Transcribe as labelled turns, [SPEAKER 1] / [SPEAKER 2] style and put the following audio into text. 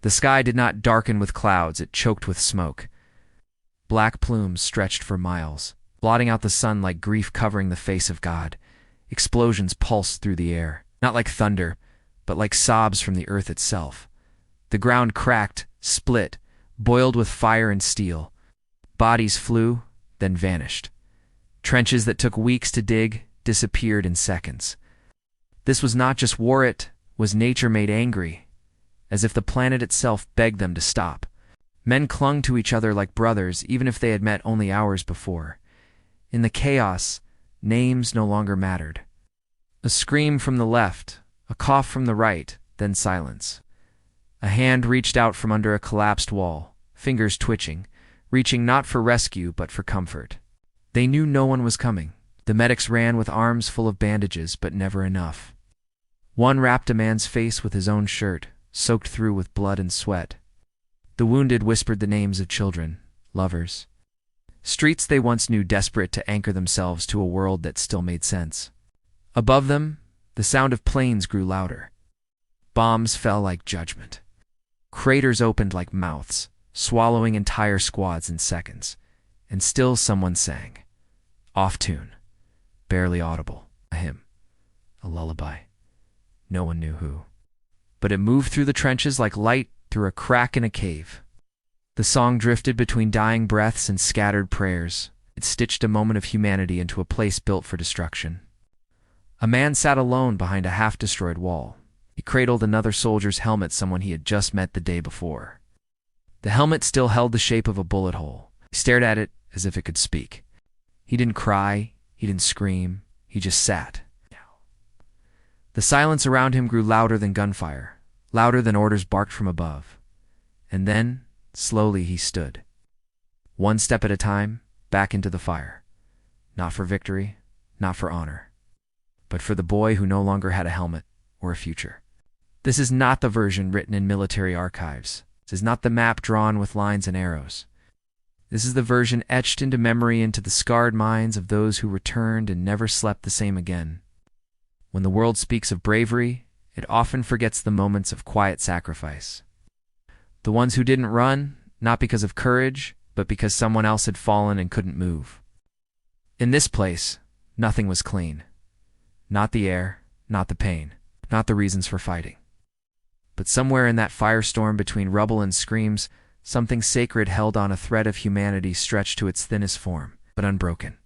[SPEAKER 1] The sky did not darken with clouds, it choked with smoke. Black plumes stretched for miles, blotting out the sun like grief covering the face of God. Explosions pulsed through the air, not like thunder, but like sobs from the earth itself. The ground cracked, split, boiled with fire and steel. Bodies flew, then vanished. Trenches that took weeks to dig disappeared in seconds. This was not just war, it was nature made angry, as if the planet itself begged them to stop. Men clung to each other like brothers, even if they had met only hours before. In the chaos, names no longer mattered. A scream from the left, a cough from the right, then silence. A hand reached out from under a collapsed wall, fingers twitching, reaching not for rescue but for comfort. They knew no one was coming. The medics ran with arms full of bandages, but never enough. One wrapped a man's face with his own shirt, soaked through with blood and sweat. The wounded whispered the names of children, lovers. Streets they once knew, desperate to anchor themselves to a world that still made sense. Above them, the sound of planes grew louder. Bombs fell like judgment. Craters opened like mouths, swallowing entire squads in seconds. And still someone sang. Off-tune, barely audible. A hymn, a lullaby. No one knew who. But it moved through the trenches like light through a crack in a cave. The song drifted between dying breaths and scattered prayers. It stitched a moment of humanity into a place built for destruction. A man sat alone behind a half-destroyed wall. He cradled another soldier's helmet, someone he had just met the day before. The helmet still held the shape of a bullet hole. He stared at it as if it could speak. He didn't cry, he didn't scream, he just sat. The silence around him grew louder than gunfire, louder than orders barked from above. And then, slowly he stood. One step at a time, back into the fire. Not for victory, not for honor, but for the boy who no longer had a helmet or a future. This is not the version written in military archives. This is not the map drawn with lines and arrows. This is the version etched into memory, into the scarred minds of those who returned and never slept the same again. When the world speaks of bravery, it often forgets the moments of quiet sacrifice. The ones who didn't run, not because of courage, but because someone else had fallen and couldn't move. In this place, nothing was clean. Not the air, not the pain, not the reasons for fighting. But somewhere in that firestorm between rubble and screams, something sacred held on, a thread of humanity stretched to its thinnest form, but unbroken.